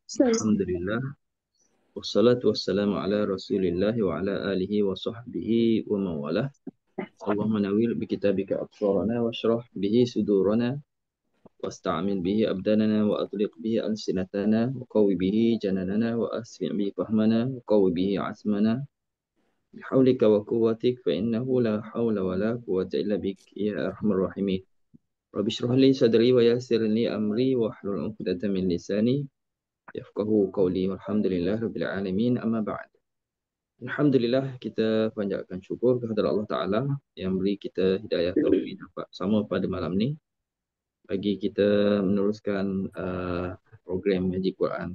Alhamdulillah. Wassalatu wassalamu ala rasulillah wa ala alihi wa sahbihi wa mawalah. Allahumma nawwir bi kitabika absarana washrah bihi sudurana wasta'mil bihi abdanana wa atliq bihi alsinatana wa qawi bihi jananana wa asmi' bihi fahmana wa qawi bihi asmana bihawlika wa quwwatik fa innahu la hawla wa la quwwata illa bik ya arhamar rahimin. Rabbi shrah li sadri wa yassir li amri wa hlul 'uqdatam min lisani yafqahu qawli walhamdulillah rabbil alamin amma ba'd. Alhamdulillah, kita panjatkan syukur kepada Allah Ta'ala yang beri kita hidayah taufik dapat sama pada malam ni bagi kita meneruskan program Ngaji Quran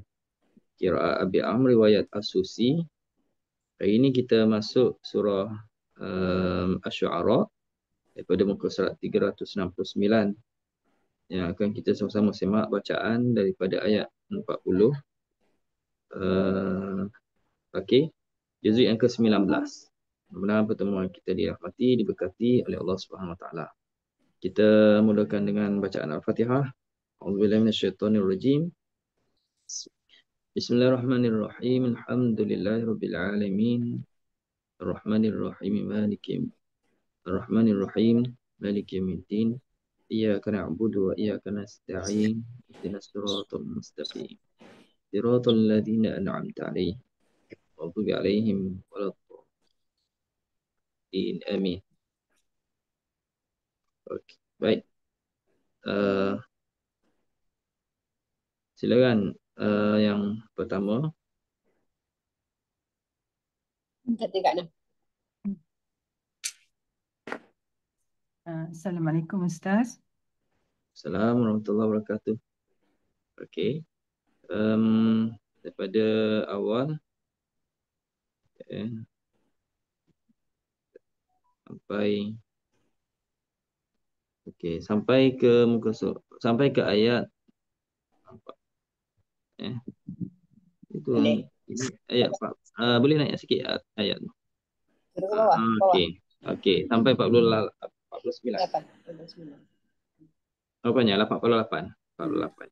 Qiraat Abi Amr riwayat As-Susi. Hari ini kita masuk surah Asy-Syu'ara daripada muka surat 369 yang akan kita sama-sama semak bacaan daripada ayat 40. Okey, juzuk yang ke-19. Mudah-mudahan pertemuan kita dirahmati, diberkati oleh Allah Subhanahu Wa Taala. Kita mulakan dengan bacaan Al-Fatihah. A'udzubillahi minasyaitonirrajim. Bismillahirrahmanirrahim. Alhamdulillahirabbil alamin. Arrahmanirrahim. Maliki yaumiddin. Iyyaka na'budu wa iyyaka nasta'in. Ihdinas siratal mustaqim. Siratal ladzina an'amta 'alaihim. Maghdubi 'alaihim waladdallin. Amin. Okey, baik. Silakan yang pertama. Assalamualaikum Ustaz. Assalamualaikum warahmatullahi wabarakatuh. Okey. Daripada awal sampai ke muka sampai ke ayat itu boleh. Ini ayat boleh naik sikit ayat tu. Okey, sampai 49. 49. Apanya? 48. 48.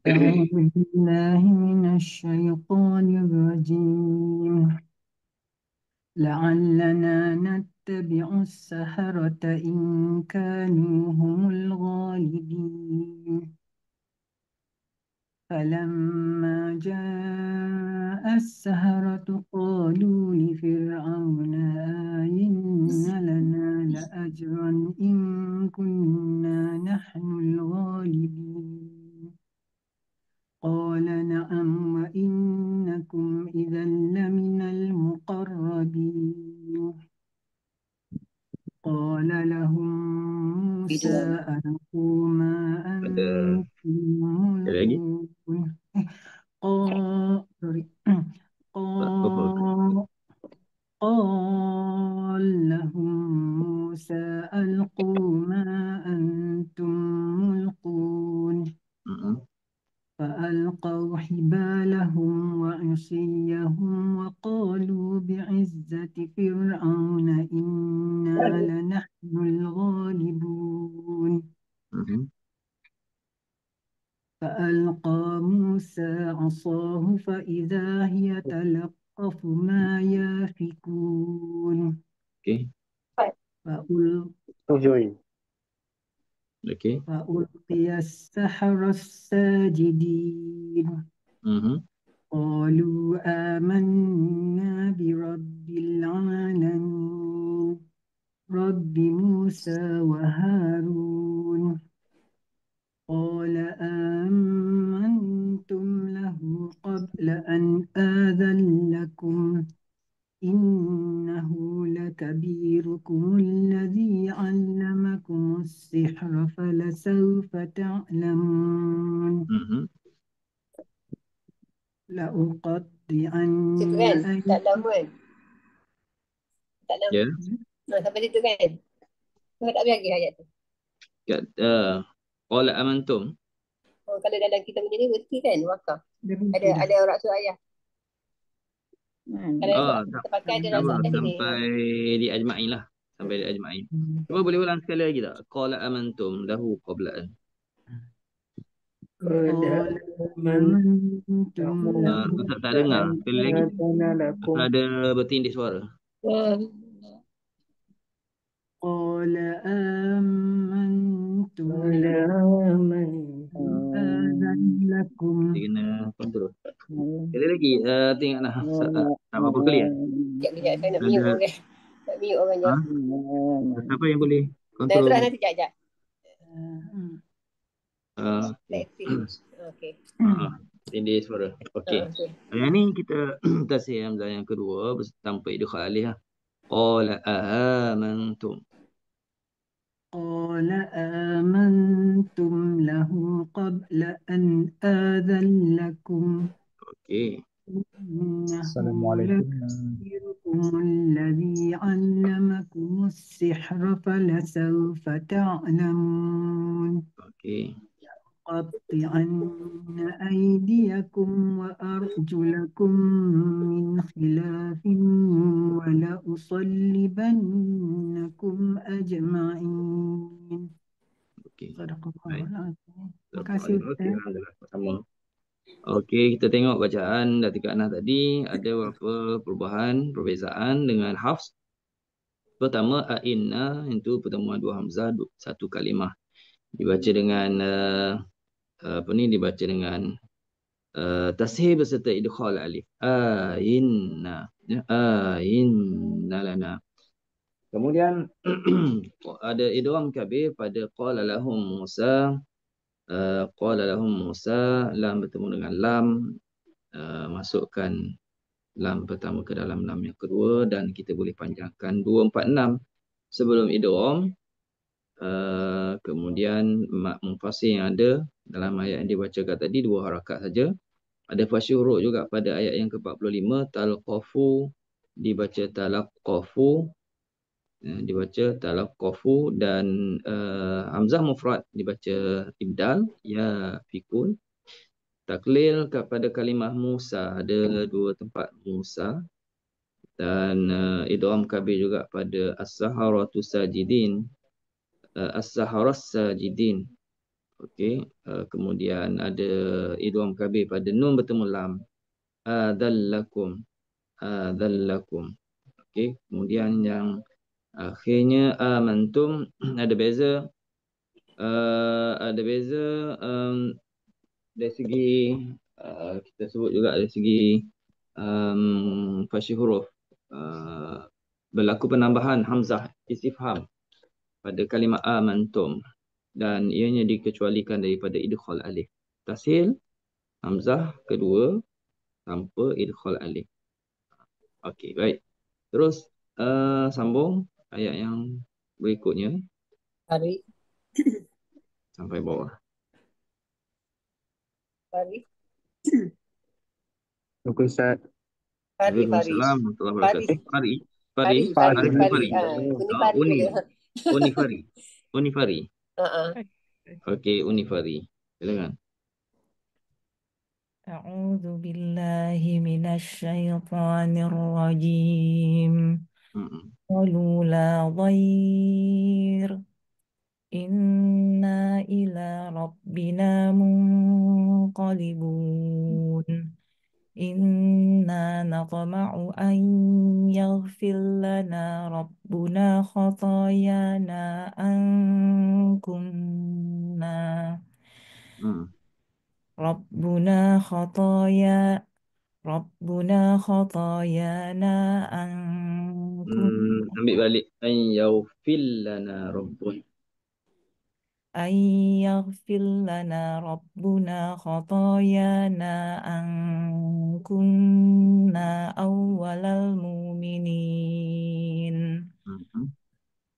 أعوذ بالله من الشيطان الرجيم لعلنا نتبع السحرة إن كانوا هم الغالبين فلما جاء السحرة قالوا لفرعون إن لنا لأجرا إن كنا نحن الغالبين قال نعم وإنكم إذا لمن المقربين قال لهم موسى ألقوا ما أنتم ملقون قال لهم موسى ألقوا ما أنتم ملقون فألقوا حبالهم وعصيهم وقالوا بعزة فرعون إنا لنحن الغالبون فألقى موسى عصاه فإذا هي تلقف ما يافكون فألقي السحرة الساجدين قالوا آمنا برب العالمين رب موسى وهارون قال آمنتم له قبل أن آذن لكم إنه لكبيركم الذي علمكم السحر فلسوف تعلمون لأقطعن Sampai situ kan? Tak lagi ayat tu. Qala amantum. Kalau dalam kita punya ni mesti kan wakaf. Ada orang surah ayat. Kita pakai ada rasa kat sini. Sampai di ajma'in lah. Sampai di ajma'in. Cuba boleh ulang sekali lagi tak? Qala amantum lahu qabla an. قال آمنتم له Tak dengar. Sekali lagi. آذن لكم Ada bertindih suara. قال آمنتم قال له آمنتم آذن لكم Dia kena kontrol. Sekali lagi. Tengok nak. Tak apa clear. Sekejap, saya nak mute Ada. orang. Nak mute orang je. Ha? Siapa yang boleh Dah kontrol? terus nanti sekejap. Uh, Okey. Tindih suara. Okey. Okey. Yang ni kita tasih hamzah yang kedua tanpa idkhal alif lah. Qala amantum. قال آمنتم له قبل أن آذن لكم Okey. إنه Assalamualaikum. لكبيركم الذي علمكم السحر فلسوف تعلمون Okey. قطعن أيديكم وأرجلكم من خلاف ولأصلبنكم أجمعين. Okey. صدق الله Baik. العظيم. Terima kasih Okey, Ustaz. alhamdulillah. Sama. Okey, kita tengok bacaan Datuk Anah tadi ada beberapa perubahan, perbezaan dengan Hafs. Pertama, a'inna itu pertemuan dua hamzah satu kalimah. Dibaca dengan dibaca dengan tasheel beserta idkhal alif. A'inna. Ya, a'inna lana. Kemudian ada idgham kabir pada qala lahum Musa. Qala lahum Musa, lam bertemu dengan lam, masukkan lam pertama ke dalam lam yang kedua dan kita boleh panjangkan 246 sebelum idgham. Kemudian mak munfasil yang ada dalam ayat yang dibacakan tadi dua harakat saja. Ada fasyuruk juga pada ayat yang ke-45, talqafu dibaca talaqqafu, dibaca talaqqafu, dan hamzah mufrad dibaca ibdal ya fikun. Taklil kepada kalimah Musa ada dua tempat Musa, dan idgham kabir juga pada as-saharatu sajidin, as-saharas sajidin. Okey, kemudian ada idgham kabir pada nun bertemu lam, adallakum, adallakum. Okey, kemudian yang akhirnya amantum ada beza, dari segi kita sebut juga dari segi fasih huruf, berlaku penambahan hamzah istifham pada kalimah amantum dan ianya dikecualikan daripada idkhal alif. Tasheel hamzah kedua tanpa idkhal alif. Okey, baik. Terus sambung ayat yang berikutnya Fari. sampai bawah. Fari. Okey Ustaz. Fari. Waalaikumsalam warahmatullahi wabarakatuh. Fari. Fari. Fari. Fari. Fari. Uni Fari Uni. boleh. Uni Fari. Uni Fari. Uh-uh. Okey, Uni Fari. Silakan. أعوذ بالله من الشيطان الرجيم قالوا لا ضير إنا إلى ربنا منقلبون إنا نطمع أن يغفر لنا ربنا خطايانا أن كنا ربنا خطايانا أن كنا Ambil balik. An yaufil lana rabbun. أن يغفر لنا ربنا خطايانا أن كنا أول المؤمنين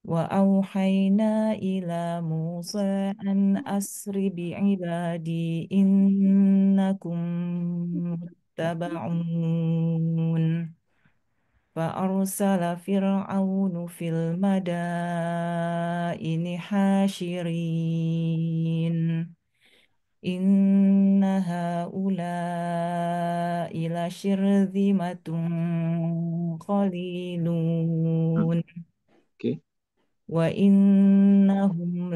وأوحينا إلى موسى أن أسر بعبادي إنكم متبعون فأرسل فرعون في المدائن حاشرين إن هؤلاء لشرذمة قليلون Okey. وإنهم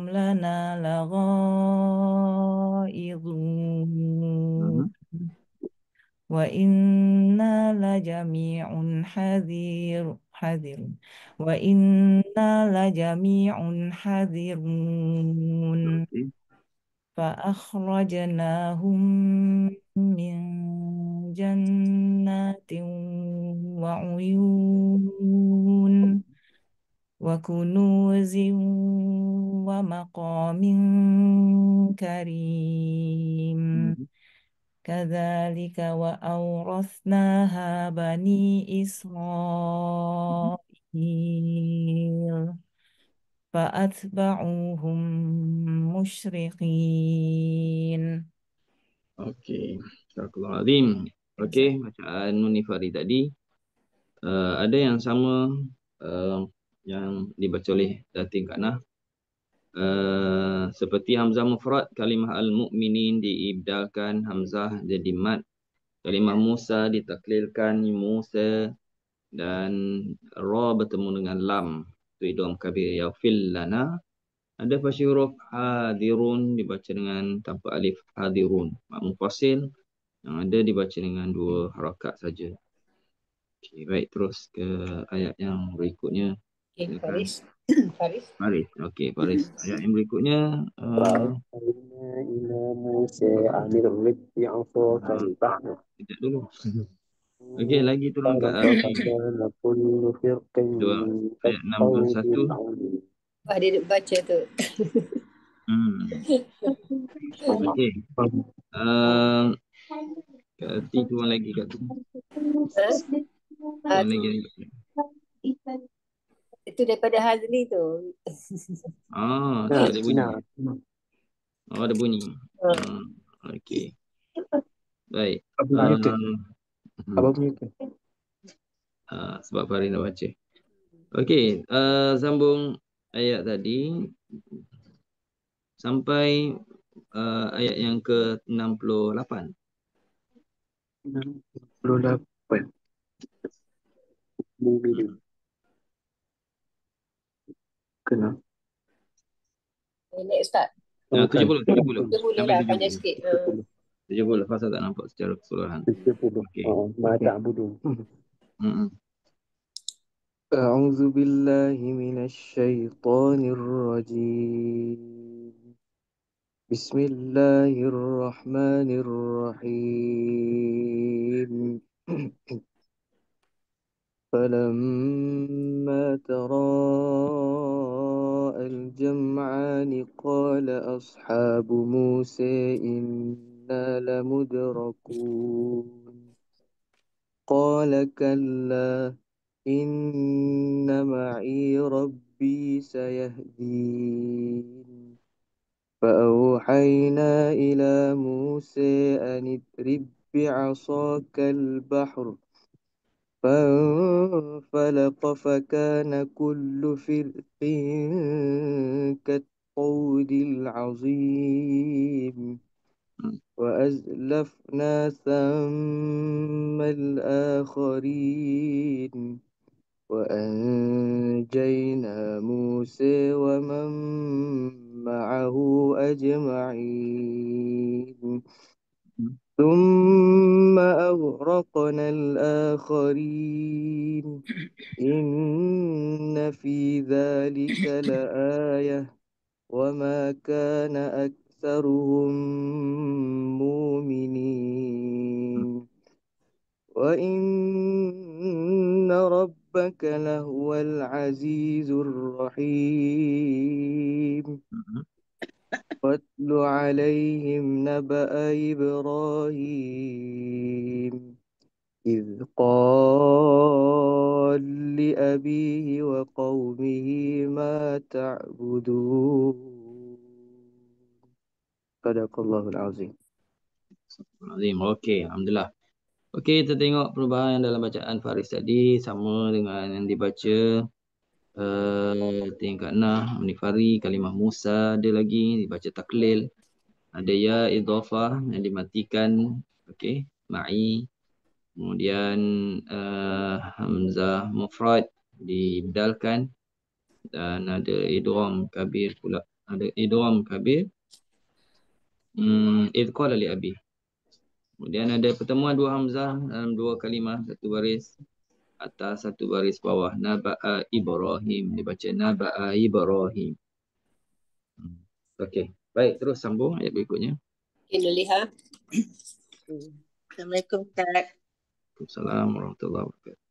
لنا لغائظون وإنا لجميع حذر وإنا لجميع حذرون Okey. فأخرجناهم من جنات وعيون وكنوز ومقام كريم كذلك وأورثناها بني إسرائيل فأتبعوهم مشرقين. Okey. Astagfirullahaladzim. Okey, bacaan Munifari tadi. Ada yang sama yang dibaca oleh Datin Kak Nah. Seperti Hamzah Mufrad, kalimah Al-Mu'minin diibdalkan Hamzah jadi mat. Kalimah Musa ditaklilkan Musa. Dan Ra bertemu dengan Lam. Itu idgham kabir. Yaghfir lana. Ada pasal huruf hadirun dibaca dengan tanpa alif hadirun. Mak mufasil yang ada dibaca dengan 2 harakat saja. Okey, baik, terus ke ayat yang berikutnya. Okay, Silakan. Faris. Faris. Faris. Okey, Faris. Ayat yang berikutnya وأوحينا إلى موسى أن اضرب بعصاك البحر sekejap dulu. Okey, lagi tolong Kak فانفلق Afi. فكان كل فرق Ayat كالطود 61. العظيم. Wah, dia baca tu. Okey. Kak Afi turun lagi kat tu. Ha? Turun lagi. Itu daripada Hazli tu. Tu ada bunyi. Nah, Oh, ada bunyi. Okey. Baik. apa punya tu? Apa punya tu? Sebab Farid nak baca. Okey, sambung ayat tadi sampai ayat yang ke-68. 68. Mu'minin. Kena. Next Ustaz. Nah, 70. Dia boleh Sampai lah, panjang 70. sikit. 70 pasal tak nampak secara keseluruhan. 70. Okey. Mata budu. Hmm. أعوذ بالله من الشيطان الرجيم بسم الله الرحمن الرحيم فلما تراءى الجمعان قال أصحاب موسى إنا لمدركون قال كلا إن معي ربي سيهدين فأوحينا إلى موسى أن اضرب بعصاك البحر فانفلق فكان كل فرق كالطود العظيم وأزلفنا ثم الآخرين وأنجينا موسى ومن معه أجمعين ثم أغرقنا الآخرين إن في ذلك لآية وما كان أكثرهم مؤمنين وإن ربك لهو العزيز الرحيم واتل عليهم نبأ إبراهيم إذ قال لأبيه وقومه ما تعبدون صدق الله العظيم. Azim. Okey, alhamdulillah. Okey, kita tengok perubahan dalam bacaan Faris tadi sama dengan yang dibaca tingkat Nah, Munifari, kalimah Musa ada lagi dibaca taklil. Ada ya idhafah yang dimatikan. Okey, ma'i. Kemudian hamzah mufrad dibdalkan dan ada idgham kabir pula Ada idgham kabir. Idh qala li abi. Kemudian ada pertemuan dua hamzah dalam dua kalimah, satu baris atas, satu baris bawah. Naba'a Ibrahim. Dibaca Naba'a Ibrahim. Okey. Baik, terus sambung ayat berikutnya. Okay, Nuliha. Assalamualaikum Ustaz. Assalamualaikum warahmatullahi wabarakatuh.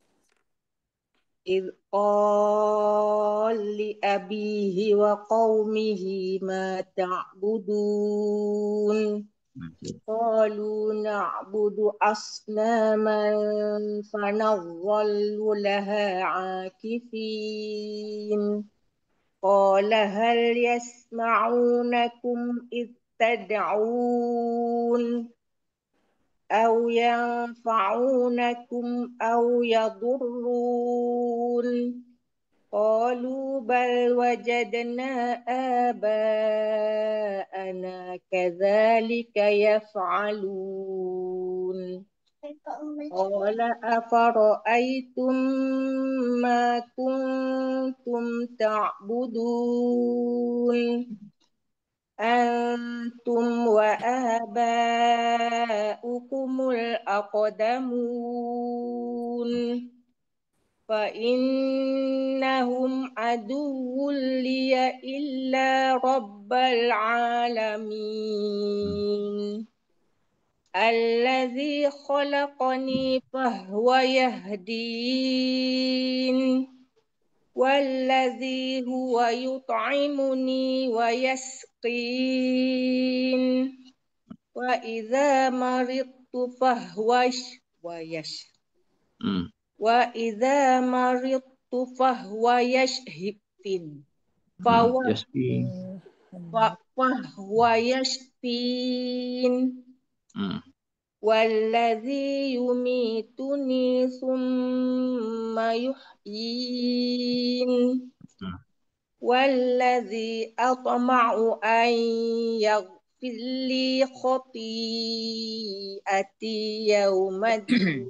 إذ قال لأبيه وقومه ما تعبدون قالوا نعبد أصناما فنظل لها عاكفين قال هل يسمعونكم إذ تدعون أو ينفعونكم أو يضرون قالوا بل وجدنا آباءنا كذلك يفعلون قال أفرأيتم ما كنتم تعبدون أنتم وآباؤكم الأقدمون فإنهم عدو لي إلا رب العالمين الذي خلقني فهو يهدين والذي هو يطعمني ويسقين وإذا مرضت فهو وإذا مرضت فهو يشفين فهو يشفين والذي يميتني ثم يحيين والذي أطمع أن يغفر لي خطيئتي يوم الدين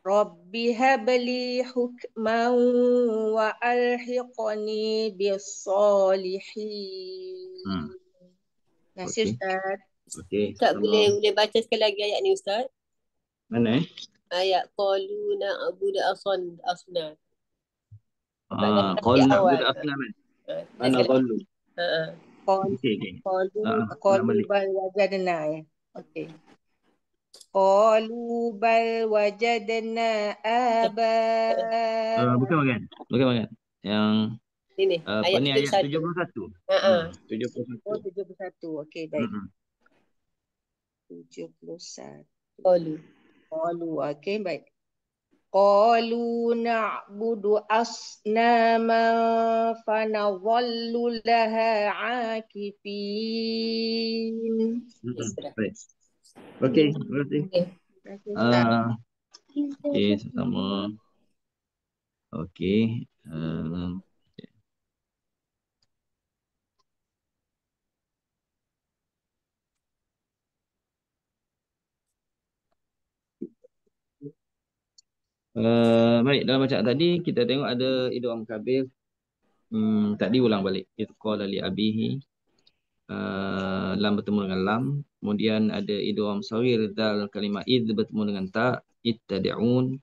رب هب لي حكما وألحقني بالصالحين. Nasib Ustaz. Okey. Ustaz boleh baca sekali lagi ayat ni Ustaz? Mana Ayat qalu na'budu asnam. Qalu na'budu asnaman. Ana qalu. Qalu bal wajadna ya. Okey. Qalu bal wajadna aba. Bukan. Yang ini apa ni ayat 71. 71. Oh 71. Okey baik. 71. Qalu. Okey baik. Qalu na'budu asnaman fanadhallu laha akifin. Baik. Okey, terima kasih. Okey, sama. Okey. Baik, dalam bacaan tadi kita tengok ada idgham kabir. Tadi ulang balik. Idh qala li abihi. Lam bertemu dengan lam. Kemudian ada idgham saghir dal kalimah id bertemu dengan ta, ittadi'un.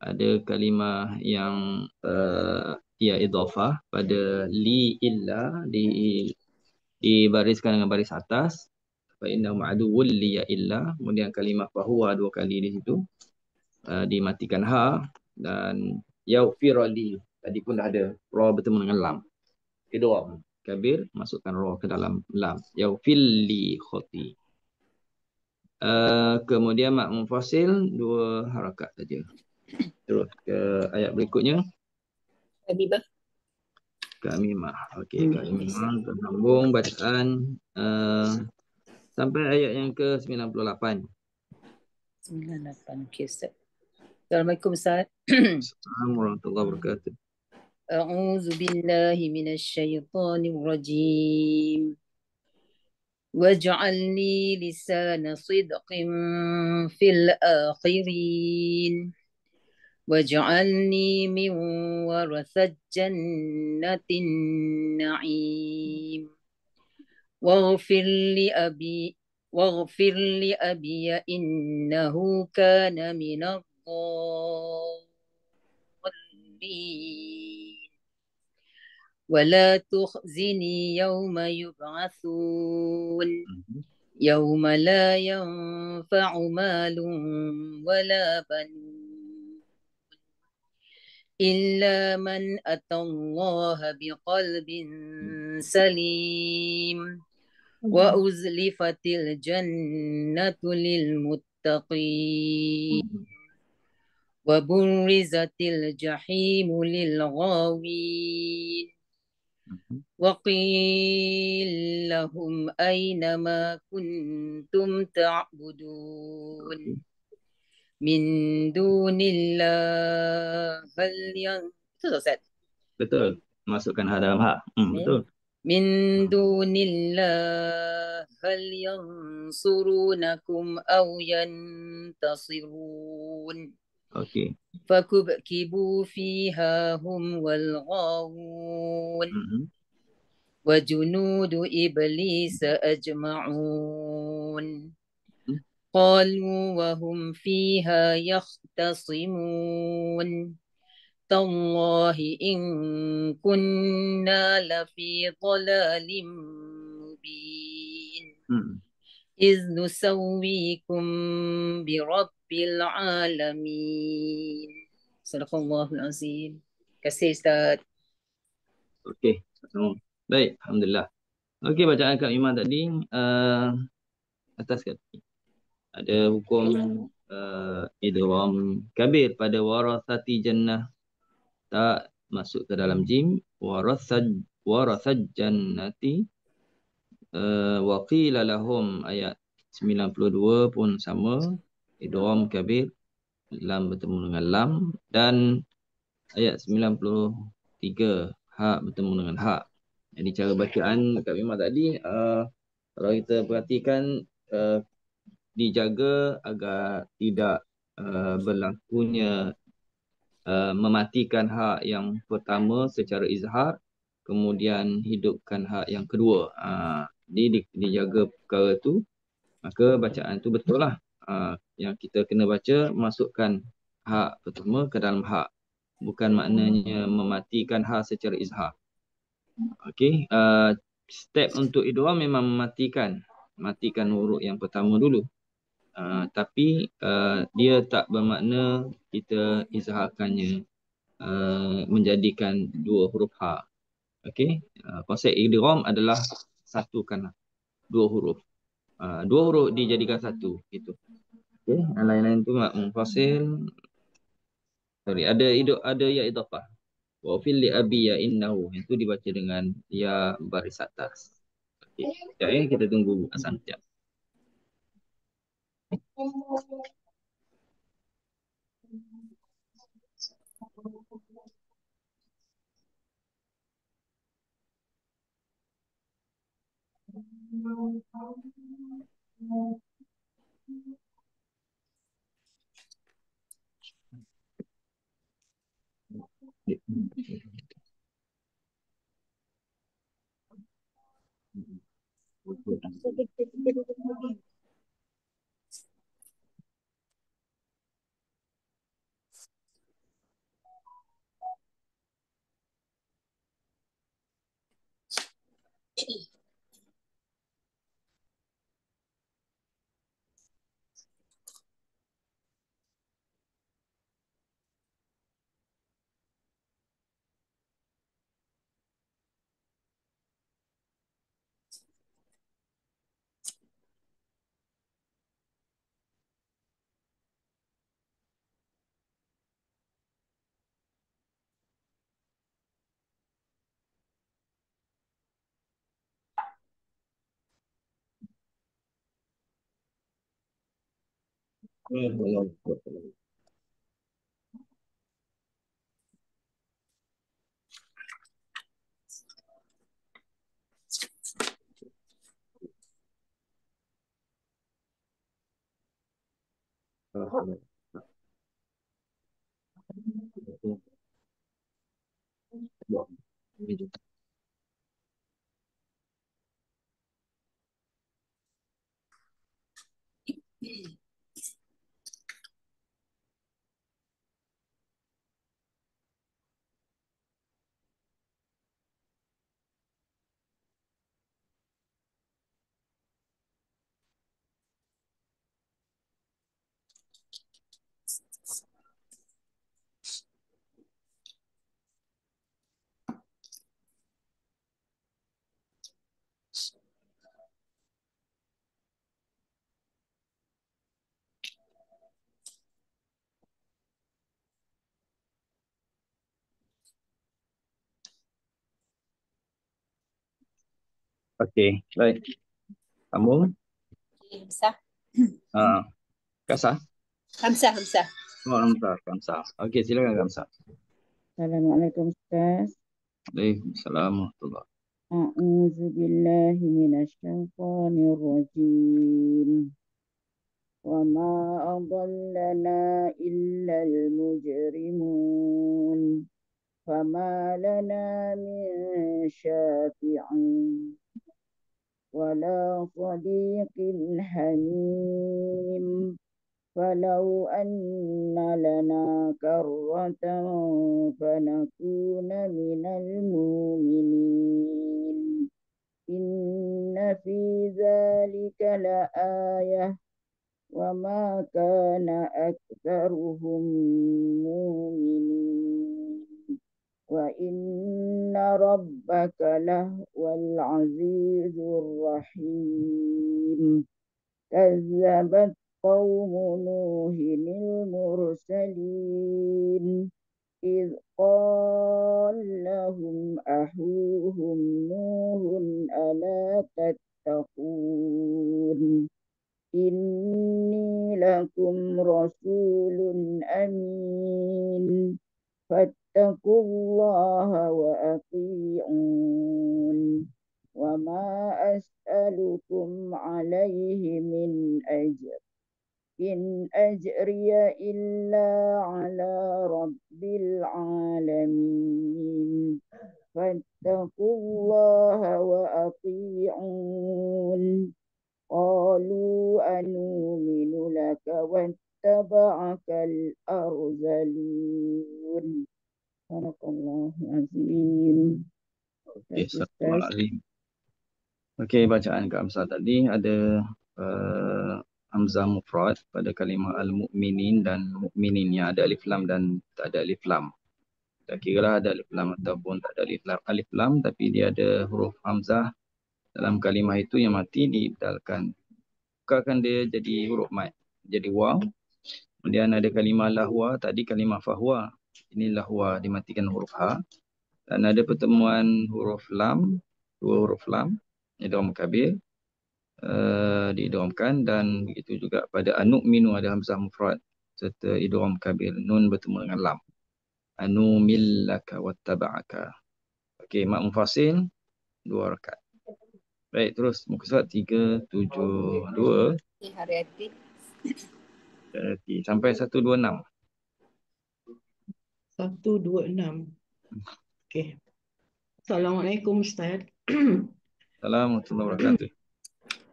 Ada kalimah yang ia idhafah pada li illa dibariskan dengan baris atas. Fa innahu ma'duwwul li ya illa. Kemudian kalimah fahuwa dua kali di situ. Dimatikan ha, dan yaghfirali tadi pun dah ada ra bertemu dengan lam. Idgham kabir, masukkan ra ke dalam lam. Yaghfirli khati. Kemudian mak munfasil dua harakat saja. Terus ke ayat berikutnya. Kamimah. Okey, Kamimah tersambung bacaan sampai ayat yang ke-98. 98. Okey Ustaz. Assalamualaikum Ustaz. Assalamualaikum warahmatullahi wabarakatuh. A'udzu billahi minasy syaithanir rajim. Waj'alni lisana sidqin fil akhirin واجعلني من ورثة جنة النعيم واغفر لأبي واغفر لأبي إنه كان من الضالين ولا تخزني يوم يبعثون يوم لا ينفع مال ولا بنون إلا من أتى الله بقلب سليم وأزلفت الجنة للمتقين وبرزت الجحيم للغاوين وقيل لهم أين ما كنتم تعبدون من دون الله هل betul Ustaz? Betul. Masukkan ha dalam ha. Betul. من دون الله هل ينصرونكم أو ينتصرون Okey. فكبكبوا فيها هم والغاوون وجنود إبليس أجمعون قالوا وهم فيها يختصمون تالله إن كنا لفي ضلال مبين إذ نسويكم برب العالمين صدق الله العظيم. Terima kasih Ustaz. Okey. Baik, alhamdulillah. Okey, bacaan Kak Iman tadi atas kaki. Ada hukum idgham kabir pada warathati jannah, tak masuk ke dalam jim. Warasat jannati wa qila lahum, ayat 92 pun sama, idgham kabir, lam bertemu dengan lam, dan ayat 93 ha bertemu dengan ha. Jadi cara bacaan Kak Bima tadi kalau kita perhatikan dijaga agar tidak berlakunya mematikan hak yang pertama secara izhar, kemudian hidupkan hak yang kedua. Jadi dijaga perkara tu, maka bacaan tu betul lah. Yang kita kena baca, masukkan hak pertama ke dalam hak. Bukan maknanya mematikan hak secara izhar. Okey, step untuk idgham memang matikan huruf yang pertama dulu. Tapi dia tak bermakna kita izharkannya menjadikan dua huruf ha. Okey, konsep idgham adalah satukan dua huruf. Dua huruf dijadikan satu, gitu. Okey, yang lain-lain tu munfasil. Sorry, ada ya idgham. Wa fil li abi ya innahu, itu dibaca dengan ya baris atas. Okey, sekejap kita tunggu asan sekejap. lebih juga. Okey, baik. Kamu? Hamzah. Kasah? Hamzah, Hamzah. Oh, Kamsah. Okey, silakan Kamsah. Assalamualaikum Ustaz. Waalaikumsalam warahmatullahi. A'udzu billahi minasyaitonir rajim. Wa ma adallana illal mujrimun. Fama lana min syafi'in. Wala sadiqin hamim. فلو أن لنا كرة فنكون من المؤمنين إن في ذلك لآية وما كان أكثرهم مؤمنين وإن ربك لهو العزيز الرحيم كذبت قوم نوح المرسلين إذ قال لهم أخوهم نوح ألا تتقون إني لكم رسول أمين فاتقوا الله وأطيعون وما أسألكم عليه من أجر إن أجري إلا على رب العالمين فاتقوا الله وأطيعون قالوا أنؤمن لك واتبعك الأرذلون صدق الله العظيم. Okey, Astagfirullahaladzim. Okey, bacaan Kamsah tadi ada Hamzah mufrad pada kalimah al-mu'minin dan mu'minin yang ada alif lam dan tak ada alif lam. Tak kira lah ada alif lam ataupun tak ada alif lam, tapi dia ada huruf Hamzah dalam kalimah itu yang mati diibdalkan. Bukakan dia jadi huruf mat, jadi waw. Kemudian ada kalimah lahwa, tadi kalimah fahwa. Ini lahwa dimatikan huruf ha. Dan ada pertemuan huruf lam, dua huruf lam, idgham kabir. Diidghamkan dan begitu juga pada anu'minu ada hamzah mufrad serta idgham kabir, nun bertemu dengan lam. Anumillaka wattaba'aka. Okey, mak mufasil 2 rakaat. Baik, terus muka surat 372 Hari-hari. sampai 126. 126. Okey. Assalamualaikum Ustaz. Assalamualaikum warahmatullahi wabarakatuh.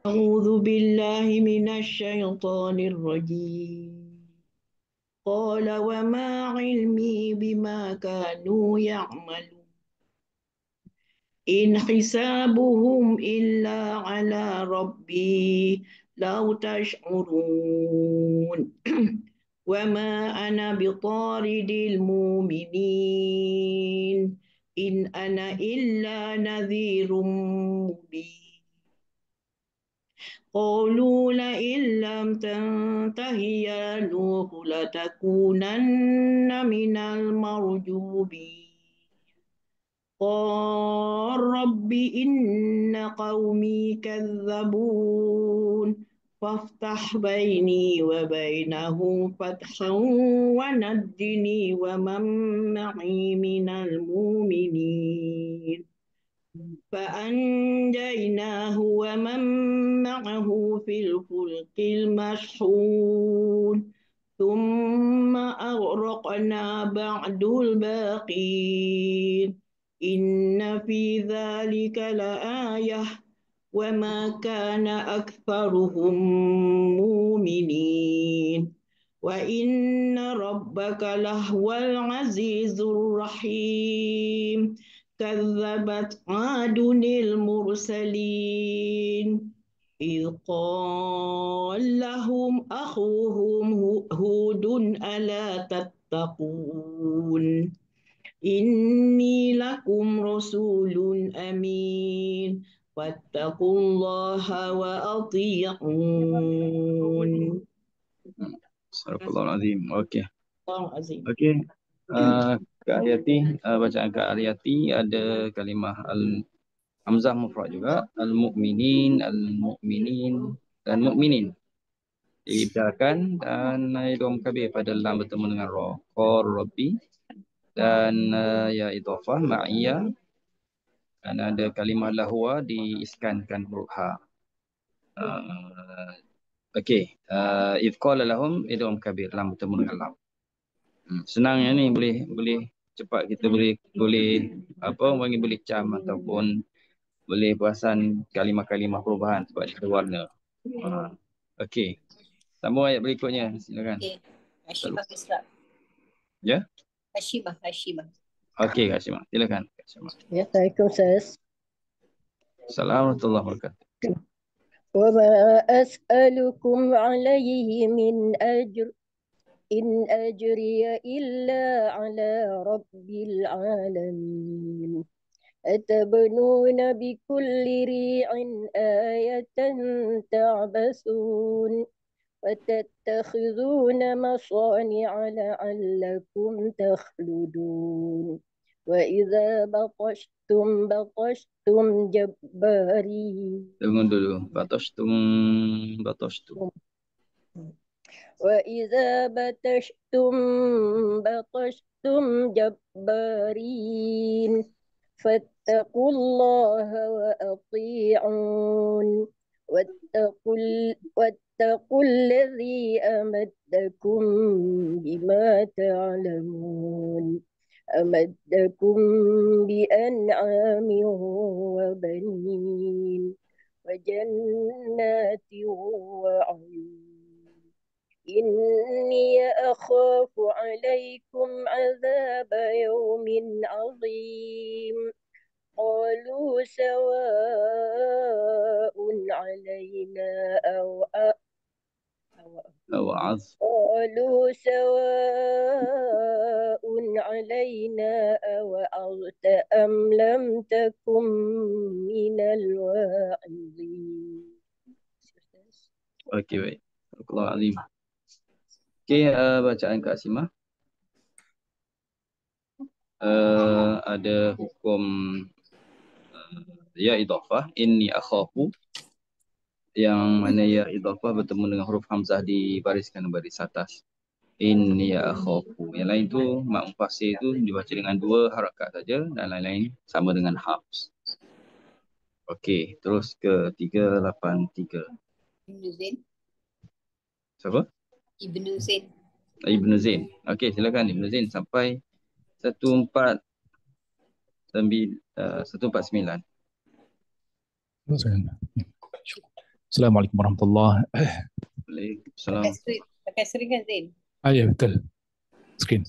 أعوذ بالله من الشيطان الرجيم قال وما علمي بما كانوا يعملون إن حسابهم إلا على ربي لو تشعرون وما أنا بطارد المؤمنين إن أنا إلا نذير مبين قالوا لئن لم تنته يا نوح لتكونن من المرجومين قال رب إن قومي كذبون فافتح بيني وبينهم فتحا ونجني ومن معي من المؤمنين فأنجيناه ومن معه في الفلك المشحون ثم أغرقنا بعد الباقين إن في ذلك لآية وما كان أكثرهم مؤمنين وإن ربك لهو العزيز الرحيم كذبت عاد المرسلين إذ قال لهم أخوهم هود ألا تتقون إني لكم رسول أمين واتقوا الله وأطيعون. Astagfirullahaladzim. Okey. Allah azim. Okey. Kak Ariati, bacaan Kak Ariati ada kalimah Hamzah mufrad juga, al-mu'minin, dan mu'minin. Diibdakan dan idgham kabir pada lam bertemu dengan ra. Qur rabbi dan ya idhafah ma'iyah. Dan ada kalimah lahwa diiskankan huruf ha. Okey, idh qala lahum idgham kabir, lam bertemu dengan lam. Senangnya ni boleh cepat kita boleh apa orang panggil boleh cam ataupun boleh perasan kalimah-kalimah perubahan sebab dia ada warna. Okey. Sambung ayat berikutnya, silakan. Okey. Hashimah Isra. Ya? Hashimah. Okey, Kak Syimah. Silakan, Kak Syimah. Ya, Assalamualaikum Ustaz. Assalamualaikum warahmatullahi wabarakatuh. وما أسألكم عليه من أجر إن أجري إلا على رب العالمين أتبنون بكل ريع آية تعبثون وتتخذون مصانع لعلكم تخلدون وإذا بطشتم جبارين. Tunggu dulu. Batashtum. وإذا بطشتم جبارين فاتقوا الله وأطيعون واتقوا الذي أمدكم بما تعلمون أمدكم بأنعام وبنين وجنات وعيون إني أخاف عليكم عذاب يوم عظيم قالوا سواء علينا قالوا سواء علينا أوعظت أم لم تكن من الواعظين. Okey, baik. Astagfirullahaladzim. Okey, bacaan Kak Asimah. Ada hukum ya idhafah, inni akhafu, yang mana ya idhafah bertemu dengan huruf hamzah dibariskan baris atas. Inni akhafu. Yang lain tu mak mufasir tu dibaca dengan 2 harakat saja dan lain-lain sama dengan hafs. Okey, terus ke 383. Ibnu Zain. Siapa? Ibnu Zain. Ibnu Zain. Okey, silakan Ibnu Zain sampai 149. Assalamualaikum warahmatullahi. Waalaikumsalam. Pakai sering kan Zain? Ya betul. Screen.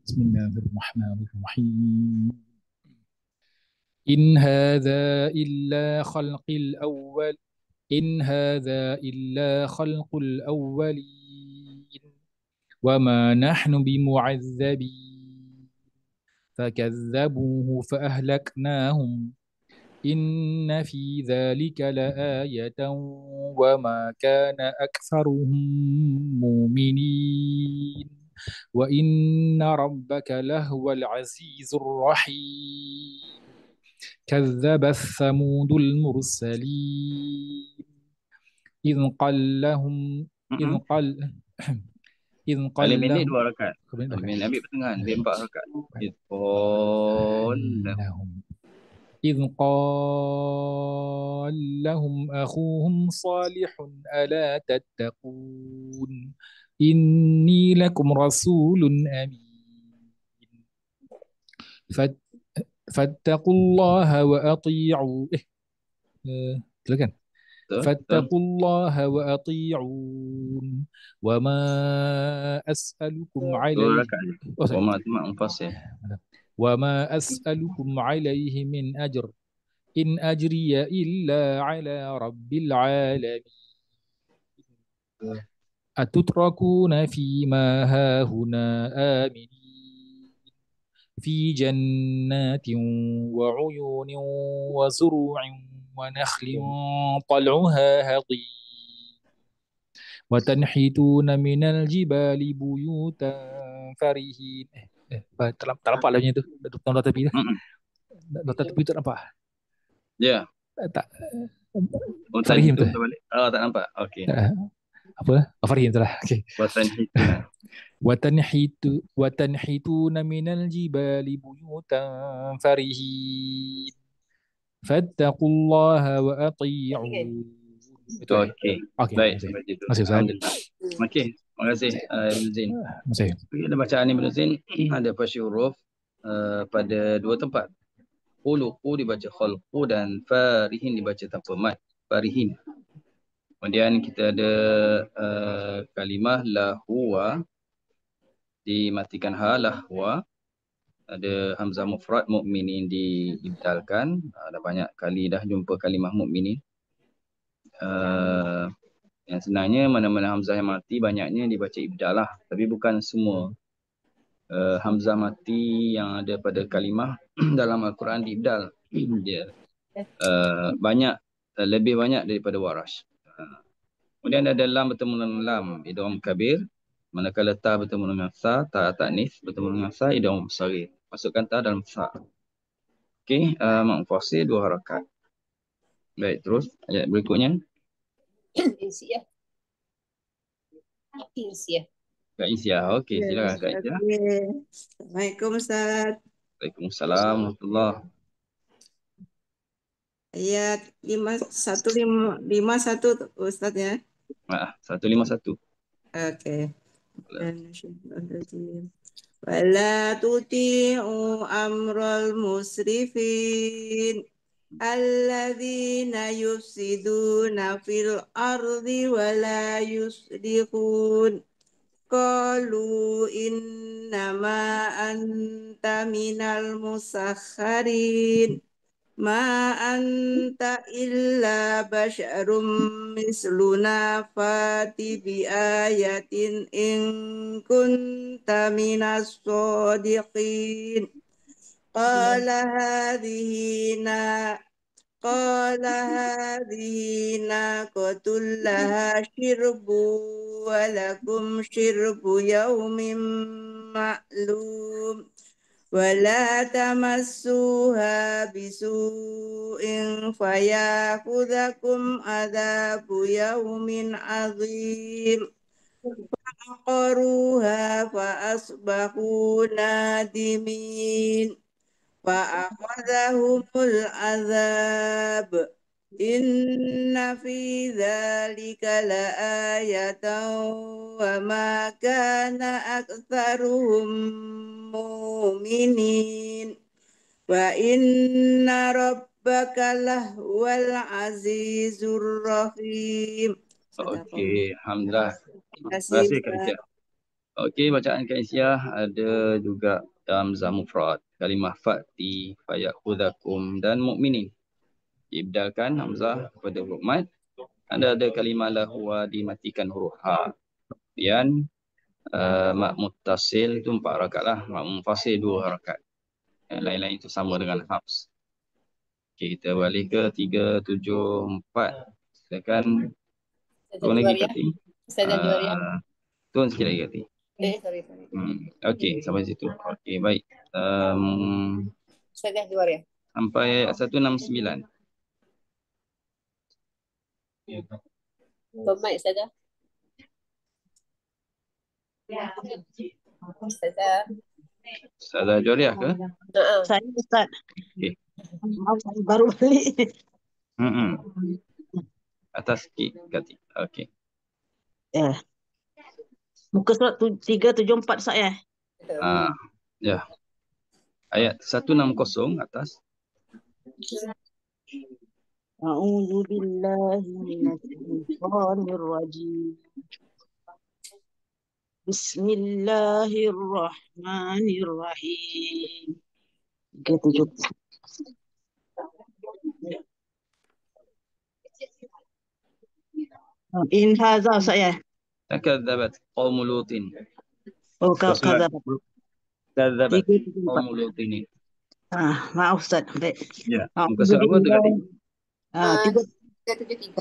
Bismillahirrahmanirrahim. إن هذا إلا خلق الأولين وما نحن بمعذبين فكذبوه فأهلكناهم إن في ذلك لآية وما كان أكثرهم مؤمنين وإن ربك لهو العزيز الرحيم كذبت ثمود المرسلين إذ قال لهم Alim ini 2 rakaat. Alim ambil pertengahan, dia 4 rakaat. إذ قال لهم أخوهم صالح ألا تتقون إني لكم رسول أمين Fat- Fattaqullaha wa ati'u. Silakan. Betul. Fattaqullaha wa ati'un. Wa ma as'alukum Dua alaihi. rakaat je. Oh, sorry. Wa ma tu mak mufassal. Wa ma as'alukum alaihi min ajr. In ajriya illa ala rabbil alamin. Atutrakuna fima hahuna aminin fi jannatin wa uyunin wa zuru'in wa nakhlin tal'uha hadid wa tanhituna minal jibali buyutan farihin. Tak nampak lah macam tu. Nota tepi tu. Nota tepi tak nampak. Ya. Tak. Oh, Farihin tadi tu tu. balik. Oh, tak nampak. Okey. Apa? Farihin tu lah. Okey. Watan hituna. وتنحتون من الجبال بيوتا فرهين فاتقوا الله وأطيعون. Okey. Baik. Sampai situ. Masih Ustaz. Alhamdulillah. Okey. Terima kasih Ibn Zain. Masih. Ada bacaan Ibn Zain ada fasyi huruf pada dua tempat. Khuluqu dibaca khalqu dan farihin dibaca tanpa mad. Farihin. Kemudian kita ada kalimah lahwa dimatikan ha lahwa. Ada hamzah mufrad mukminin diibdalkan. Ada banyak kali dah jumpa kalimah mukminin. Yang sebenarnya mana-mana hamzah yang mati banyaknya dibaca ibdal lah. Tapi bukan semua hamzah mati yang ada pada kalimah dalam Al-Quran diibdal. Dia banyak, lebih banyak daripada warash. Kemudian ada lam bertemu dengan lam, idgham kabir. Manakala ta bertemu dengan sa, ta ta'nis bertemu dengan sa, idgham saghir. Masukkan ta dalam sa. Okey, mak mufassal dua harakat. Baik, terus ayat berikutnya. Insiah. Insiah. Kak Isyah. Okey, silakan Kak Isyah. Assalamualaikum Ustaz. Waalaikumsalam warahmatullahi. Ayat 151 Ustaz ya. 151. Okey. Wala tuti'u amral musrifin alladzina yufsiduna fil ardi wala yuslihun. Qalu innama anta minal musakharin. Ma anta illa basyarum misluna fati bi ayatin in kunta minas sadiqin. Qala hadhihi naqatul laha shirbu wa lakum shirbu yawmin ma'lum. Wala tamassuha bisu'in fayakhudhakum adzabu yaumin azim. Faqaruha fa asbahu nadimin. Fa akhadhahumul azab. Inna fi dzalika laayatan wa ma kana aktsaruhum mu'minin wa inna rabbaka lahwal azizur rahim. Okey, alhamdulillah. Terima kasih Kak Isyah. Okey, bacaan Kak Isyah ada juga hamzah mufrad, kalimah fa'ti, fayakhudhakum dan mukminin. Diibdalkan hamzah kepada huruf mad. Ada kalimah lahwa dimatikan huruf ha. Kemudian mak muttasil itu 4 harakat lah. Mak munfasil 2 harakat. Yang lain-lain itu sama dengan hafs. Okey, kita balik ke 374. Silakan. Turun lagi Kati. Turun sikit lagi Kati. Sorry. Okey, sampai situ. Okey, baik. Ustazah Juwaria. Sampai 169. Mic saja. Ustazah. Ustazah Juwaria ke? Saya Ustaz. Okey. Maaf, saya baru balik. Atas sikit Kati. Okey. Muka surat 374 Ustaz ya. Ya. Ayat 160 atas. A'udzu billahi minasy syaithanir rajim. Bismillahirrahmanirrahim. Gitu. In hadza saya. Kadzabat qaum Lutin. Oh, kadzabat. Kadzabat qaum Lutin. Maaf Ustaz. Baik. Ya, muka surat apa tu tadi? 373.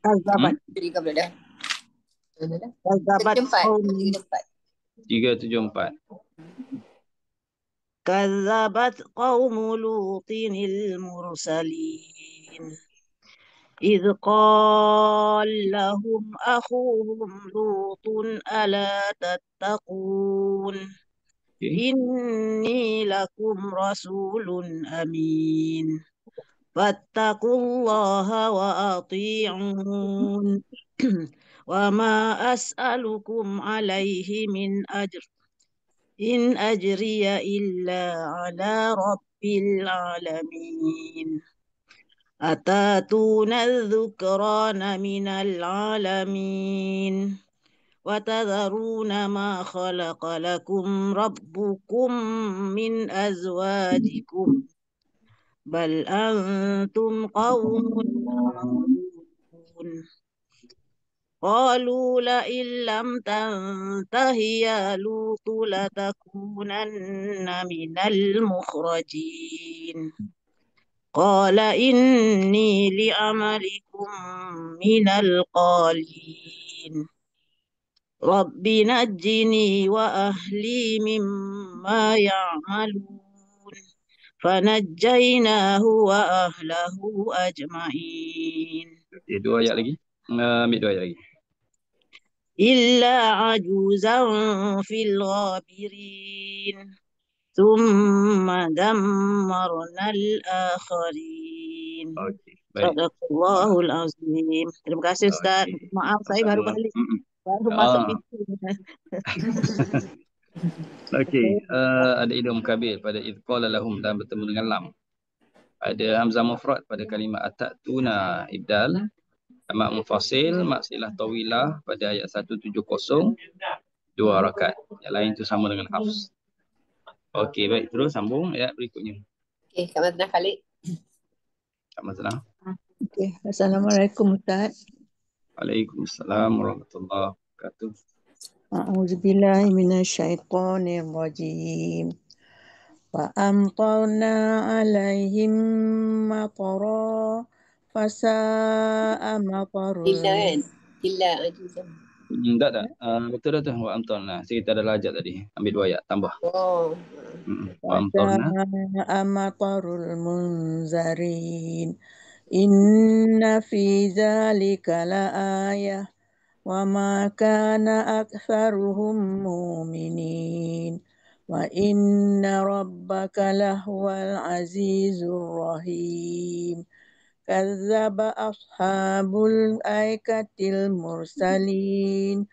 Kadzabat. 3 pula dah. Kadzabat qaum 374. كذبت قوم لوط المرسلين إذ قال لهم أخوهم لوط ألا تتقون إني لكم رسول أمين فاتقوا الله وأطيعون وما أسألكم عليه من أجر إن أجري إلا على رب العالمين أتاتون الذكران من العالمين وتذرون ما خلق لكم ربكم من أزواجكم بل أنتم قوم عادون قالوا لئن لم تنته يا لوط لتكونن من المخرجين قال إني لعملكم من القالين رب نجني وأهلي مما يعملون فنجيناه وأهله أجمعين. Dua ayat lagi. Ambil 2 ayat lagi. إلا عجوزا في الغابرين ثم دمرنا الآخرين. صدق Allahul Azim. Terima kasih Ustaz. Maaf saya baru balik. Baru masuk pintu. Okey, ada idgham kabir pada idh qala lahum dan bertemu dengan lam. Ada hamzah mufrad pada kalimah atatuna ibdal. Mak mufasil, mak silah tawilah pada ayat 170, 2 harakat. Yang lain tu sama dengan hafs. Okey, baik. Terus sambung ayat berikutnya. Okey, Kak Mazna Khalid. Kak Mazna. Okey, Assalamualaikum Ustaz. Waalaikumsalam warahmatullahi wabarakatuh. A'udzubillahi minasyaitonir rajim. Wa amtarna 'alaihim matara fasa'a matarul. Illa kan? Illa ajuzan. Tak. Betul dah tu. Wa amtarna. Kita ada lajat tadi. Ambil 2 ayat. Tambah. Wa amtarna. Fasa'a matarul munzarin. Inna fi dzalika laayah wa ma kana aktsaruhum mu'minin wa inna rabbaka lahuwal azizur rahim. Kadzdzaba ashabul aikatil mursalin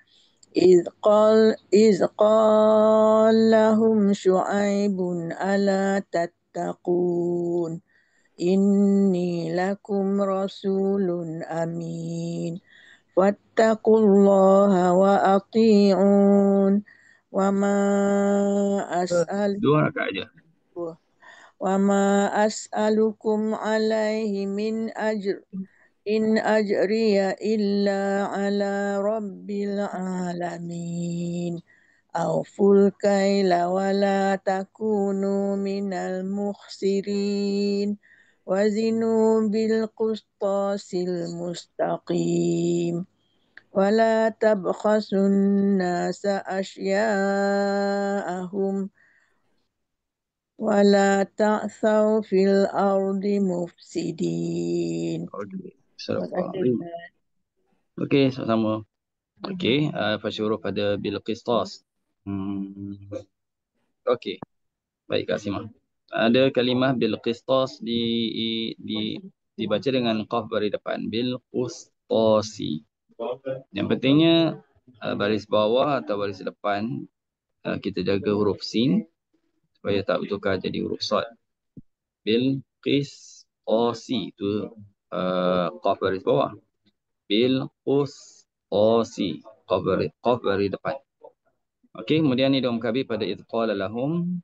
إذ قال لهم شعيب ألا تتقون إني لكم رسول أمين فاتقوا الله وأطيعون وما أسألكم عليه من أجر إن أجري إلا على رب العالمين أوفوا الكيل ولا تكونوا من المخسرين وزنوا بالقسطاس المستقيم ولا تبخسوا الناس أشياءهم ولا تعثوا في الأرض مفسدين. Okey, sama-sama. Okey, fasyuruh pada bil qistas. Okey. Baik Kak Simah. Ada kalimah bil qistas dibaca dengan qaf baris depan, bil qustasi. Yang pentingnya baris bawah atau baris depan kita jaga huruf sin supaya tak bertukar jadi huruf sad. Bil qis osi tu qaf baris bawah. Bil qus osi qaf baris depan. Okey, kemudian idgham kabir pada idqala lahum,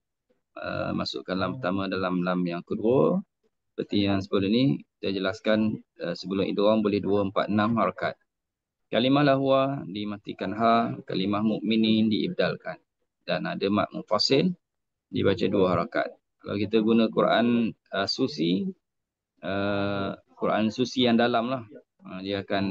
masukkan lam pertama dalam lam yang kedua. Seperti yang sebelum ni kita jelaskan, sebelum idgham boleh 2, 4, 6 harakat. Kalimah lahwa dimatikan ha, kalimah mukminin diibdalkan. Dan ada mat mufasil dibaca 2 harakat. Kalau kita guna Quran susi, Quran susi yang dalam lah, dia akan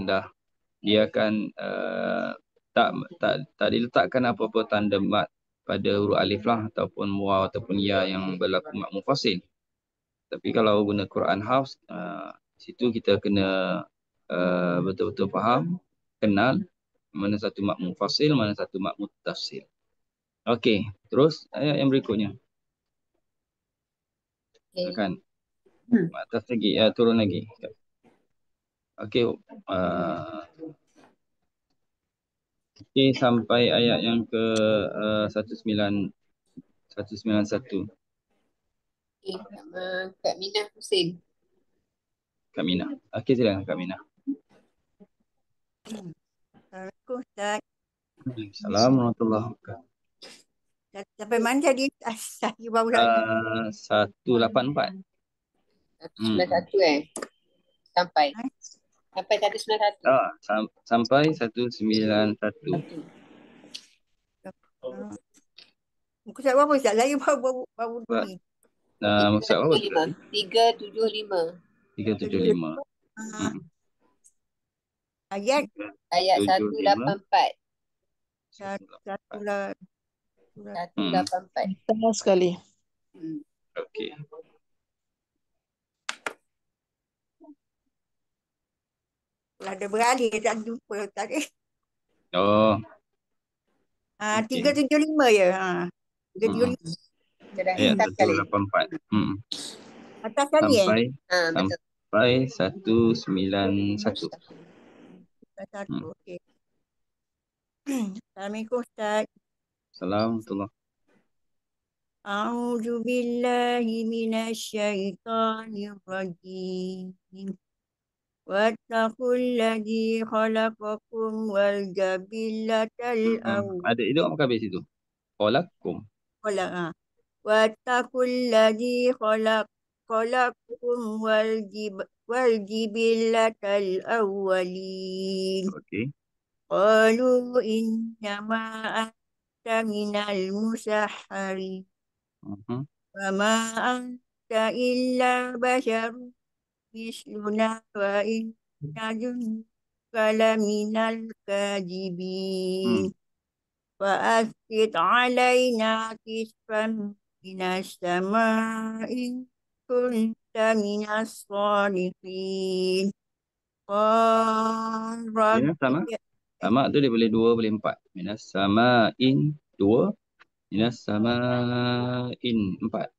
tak diletakkan apa-apa tanda mat pada huruf alif lah ataupun waw ataupun ya yang berlaku mat mufasil. Tapi kalau guna Quran Hafs, situ kita kena betul-betul faham, kenal mana satu mat mufasil, mana satu mat muttasil. Okey, terus ayat yang berikutnya. Kan? Atas lagi, turun lagi. Okey, okey, sampai ayat yang ke 191. Nama Kak Minah Hussein. Kak Minah. Okey, silakan Kak Minah. Assalamualaikum Ustaz. Assalamualaikum warahmatullahi wabarakatuh. Sampai mana tadi? Saya baru lagi. 184. 191 sampai 191. Sampai 191. Muka surat berapa Ustaz? Saya baru ni. Muka surat berapa? 375. 375. Ayat 184. 184. Sama sekali. Okey. Kalau ada beralih tak jumpa tadi. Oh. 375 je. 375. Ayat 184. Atas kali Sampai 191. Okey. Assalamualaikum Ustaz. Assalamualaikum. A'udzu billahi minasyaitonir rajim. Wattaqul ladzi khalaqakum wal jabillatal awwal. Ada idgham ke habis itu? Khalaqakum. Wattaqul ladzi khalaqakum wal jibillatal awwalin. Okey. Qalu innama anta minal musahharin. Wa ma anta illa basharun misluna wa inna junka laminal kadhibin. Wa asqit alaina kisfan minas sama'i kunta minas salihin. Sama tu dia boleh 2, boleh 4. Minas sama'in 2, minas sama'in 4.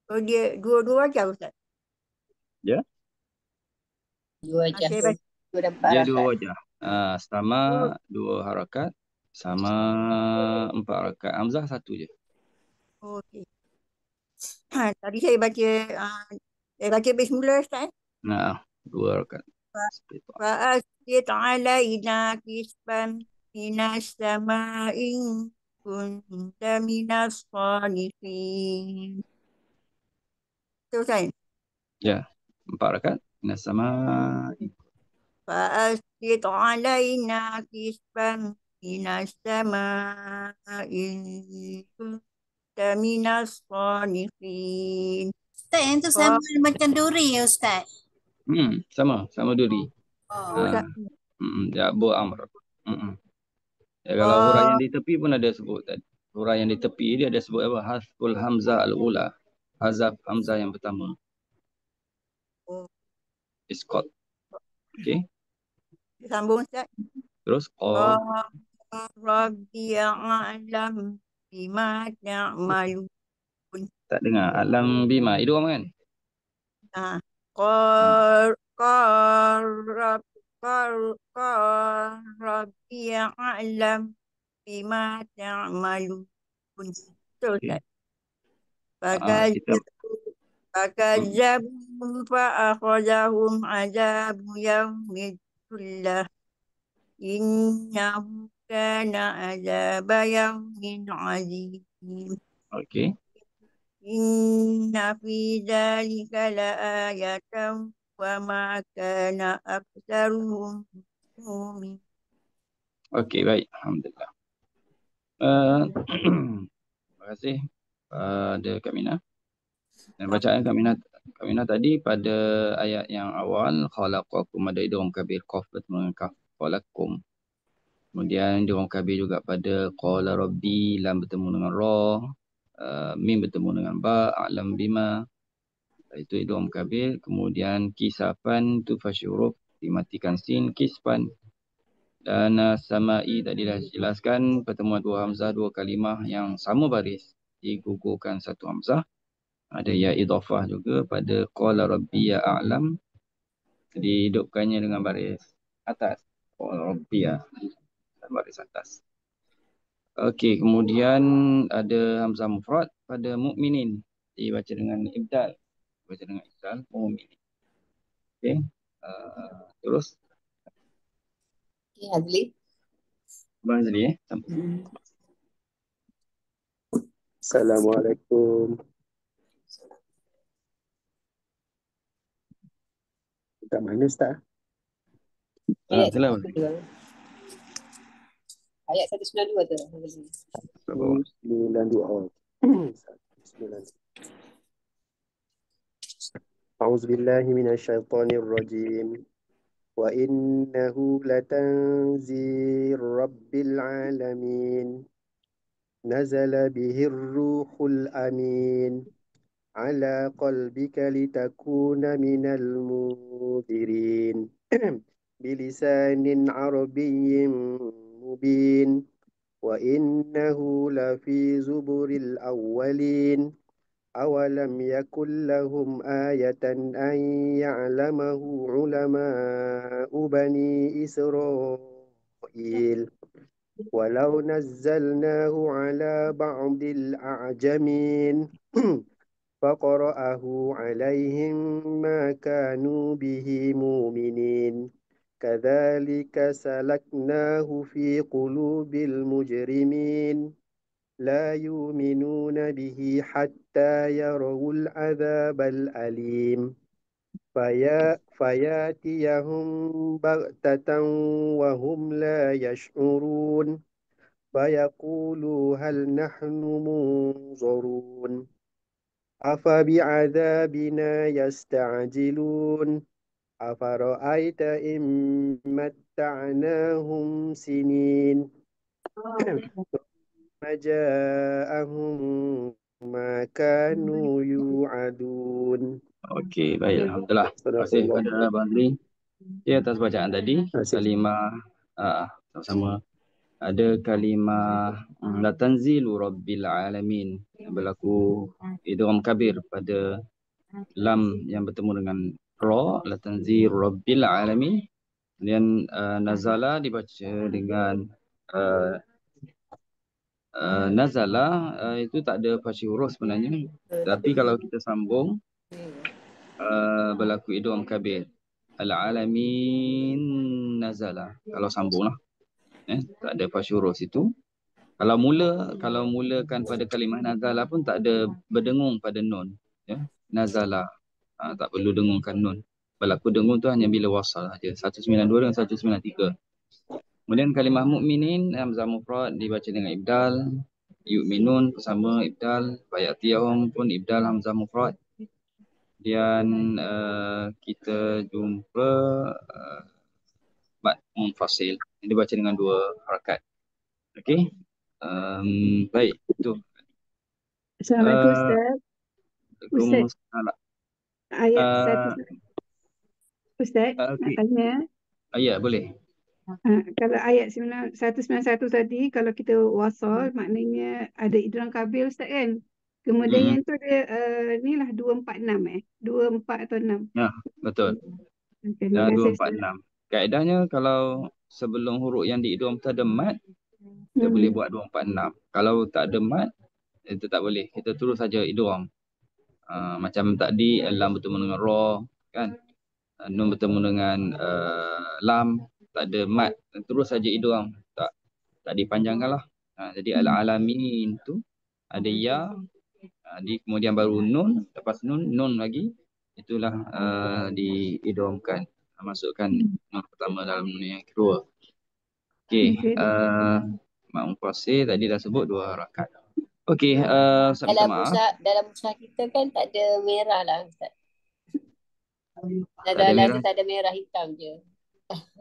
Oh dia 2 aja Ustaz. Ya? 2 aja. Dia 2 wajah. Sama 2 harakat, sama 4 harakat. Hamzah 1 je. Okey. Tadi saya baca bismillah Ustaz. 2 harakat. Fa'asqit alaina kisfan minas sama'in kunta minas salihin. Terus Ustaz. Ya, 4 harakat. Minas sama'in. Fa'asqit alaina kisfan minas sama'in kunta minas salihin. Ustaz, yang tu sama macam duri ya Ustaz? Sama duri. Ya, bu amr. Ya, kalau huruf yang di tepi pun ada sebut tadi. Huruf yang di tepi dia ada sebut apa? Hasful hamzah al-ula. Hazaf hamzah yang pertama. Isqat. Okey. Sambung Ustaz. Terus Rabbi a'lam bima ta'malun. Tak dengar. Alam bima. Idgham kan? Rabbi a'lam bima ta'malun. Terus Ustaz. Kita فكذبوا فأخذهم عذاب يوم الظلة إنه كان عذاب يوم عظيم okey. إن في ذلك لآية وما كان أكثرهم مؤمنين. Okey, baik. Alhamdulillah. Terima kasih pada Kak Mina. Dan bacaan Kak Mina tadi pada ayat yang awal, khalaqakum, ada idgham kabir, qaf bertemu dengan kaf, khalaqakum. Kemudian idgham kabir juga pada qala rabbi, lam bertemu dengan ra, mim bertemu dengan ba, a'lam bima. Itu idgham kabir. Kemudian kisafan tu fasyuruf, dimatikan sin, kisfan. Dan samai tadi dah jelaskan pertemuan dua hamzah, dua kalimah yang sama baris, digugurkan satu hamzah. Ada ya idhafah juga pada qala rabbi ya a'lam, dihidupkannya dengan baris atas, qala rabbi ya, baris atas. Okey, kemudian ada hamzah mufrad pada mukminin, dibaca dengan ibdal, baca dengan ibdal mukminin. Okey, terus Okey, Hazli. Abang Azli Assalamualaikum. Kat mana Ustaz? Selamat. Ayat 192 tu. 192. A'udzubillahi minasyaitonirrajim. Wa innahu latanzir rabbil alamin. Nazala bihir ruhul amin. Ala qalbika litakuna minal munzirin. Bilisanin arabiyyin mubin. Wa innahu lafi zuburil awwalin. Awalam yakul lahum ayatan an ya'lamahu ulama'u bani Israil. Walau nazzalnahu ala ba'dil a'jamin faqara'ahu alaihim ma kanu bihi mu'minin. Kadzalika salaknahu fi qulubil mujrimin. لا يؤمنون به حتى يروا العذاب الأليم فياتيهم بغتة وهم لا يشعرون فيقولوا هل نحن منظرون أفبعذابنا يستعجلون أفرأيت إن متعناهم سنين Maja'ahum ma kanu yu'adun. Okey, baik. Alhamdulillah. Terima kasih kepada Abang Azli di atas bacaan tadi. Kalimah sama-sama. Ada kalimah latanzilu rabbil alamin, yang berlaku idgham kabir pada lam yang bertemu dengan ra, latanzilu rabbil alamin. Kemudian nazala dibaca dengan nazala, itu tak ada fasih huruf sebenarnya. Tapi kalau kita sambung, berlaku idgham kabir. Al-alamin nazala. Kalau sambung lah. Tak ada fasih huruf situ. Kalau mulakan pada kalimah nazala pun tak ada berdengung pada nun. Nazala. Tak perlu dengungkan nun. Berlaku dengung tu hanya bila wasal saja. 192 dengan 193. Kemudian kalimah mukminin, hamzah mufrad dibaca dengan ibdal. Yu'minun bersama ibdal. Fayatiyahum pun ibdal hamzah mufrad. Kemudian kita jumpa mat munfasil. Dibaca dengan dua harakat. Okey. Baik, itu. Assalamualaikum Ustaz. Waalaikumsalam. Ayat satu. Ustaz, nak tanya. Ya, boleh. Kalau ayat 191 tadi, kalau kita wasal, maknanya ada idgham kabir Ustaz kan? Kemudian yang tu ada ni lah 246 24 atau 6. Ya, betul. Okay, 246. Kaedahnya kalau sebelum huruf yang diidgham tu ada mat, kita boleh buat 246. Kalau tak ada mat, itu tak boleh. Kita terus saja idgham. Macam tadi lam bertemu dengan ra kan, nun bertemu dengan lam, tak ada mat, terus saja idgham, tak dipanjangkan lah. Jadi al-alamin tu ada ya, kemudian baru nun, lepas nun lagi, itulah diidghamkan, masukkan nun pertama dalam nun yang kedua. Okey, mak mufassir tadi dah sebut 2 rakaat. Okey, Ustaz minta maaf. Dalam mushaf kita kan tak ada merah lah Ustaz. Tak ada merah. Tak ada merah, hitam je.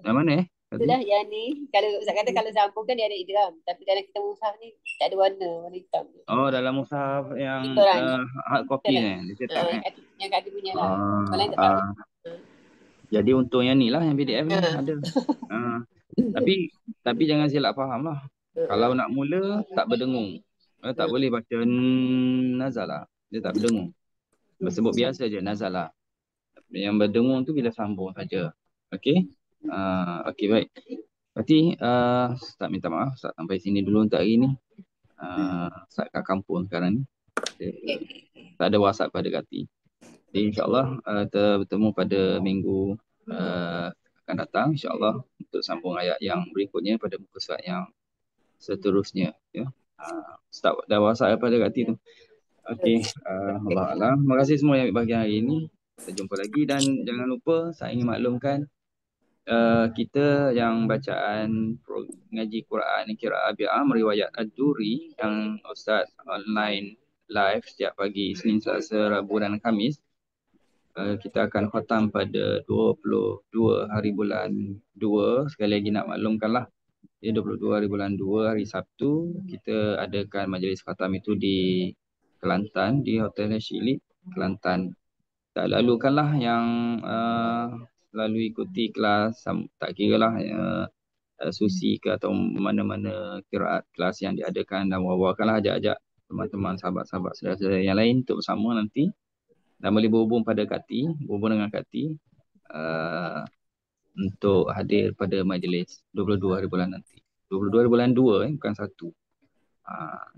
Yang mana Itulah yang ni, kalau Ustaz kata kalau sambung kan dia ada idgham, tapi dalam kita mushaf ni tak ada warna hitam je. Oh, dalam mushaf yang hard copy ni, dia cetak yang kat punya lah. Kalau lain tak tahu. Jadi untuk yang ni lah, yang PDF ni ada. Tapi jangan silap faham lah. Kalau nak mula tak berdengung, tak boleh baca nazalah, dia tak berdengung. Sebut biasa je nazalah. Yang berdengung tu bila sambung saja. Okey. Okey, baik. Berarti Ustaz minta maaf, Ustaz sampai sini dulu untuk hari ni. Ustaz kat kampung sekarang ni. Tak ada WhatsApp pada Kati. Jadi insyaAllah kita bertemu pada minggu akan datang insyaAllah untuk sambung ayat yang berikutnya pada muka surat yang seterusnya. Ya. Ustaz dah WhatsApp pada Kati tu. Okey. Allah Alam. Terima kasih semua yang bahagian hari ini. Kita jumpa lagi dan jangan lupa saya ingin maklumkan kita yang bacaan ngaji Quran Qiraah Bi'am riwayat Ad-Duri yang Ustaz online live setiap pagi Isnin, Selasa, Rabu dan Khamis, kita akan khatam pada 22 hari bulan 2. Sekali lagi nak maklumkanlah, 22 hari bulan 2 hari Sabtu kita adakan majlis khatam itu di Kelantan, di Hotel Hashili Kelantan. Tak lalukanlah yang lalu ikuti kelas, tak kira lah Susi ke atau mana-mana qiraat kelas yang diadakan, dan wawakanlah ajak-ajak teman-teman, sahabat-sahabat, saudara-saudara yang lain untuk bersama nanti dan boleh berhubung pada Kati, berhubung dengan Kati untuk hadir pada majlis 22 hari bulan nanti. 22 hari bulan 2 bukan 1.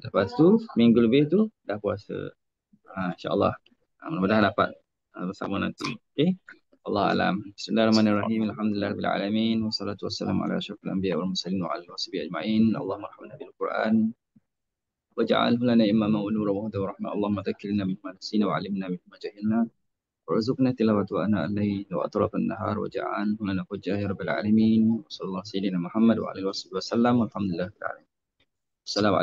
Lepas tu minggu lebih tu dah puasa. InsyaAllah mudah-mudahan dapat bersama nanti. Okey. Allah alam. Bismillahirrahmanirrahim. Alhamdulillahirabbil alamin. Wassalatu wassalamu ala asyrafil anbiya wal mursalin wa alihi washabihi ajmain. Allahumma arhamna bil Qur'an waj'alhu lana imaman wa nuran wa hudan wa rahmah. Allahumma dzakkirna mimma nasina wa 'allimna mimma jahilna warzuqna tilawatahu ana al-lail wa atrafan nahar waj'alhu lana hujjah ya rabbil alamin. Sallallahu sayyidina Muhammad wa alihi wasallam. Alhamdulillah. Assalamualaikum.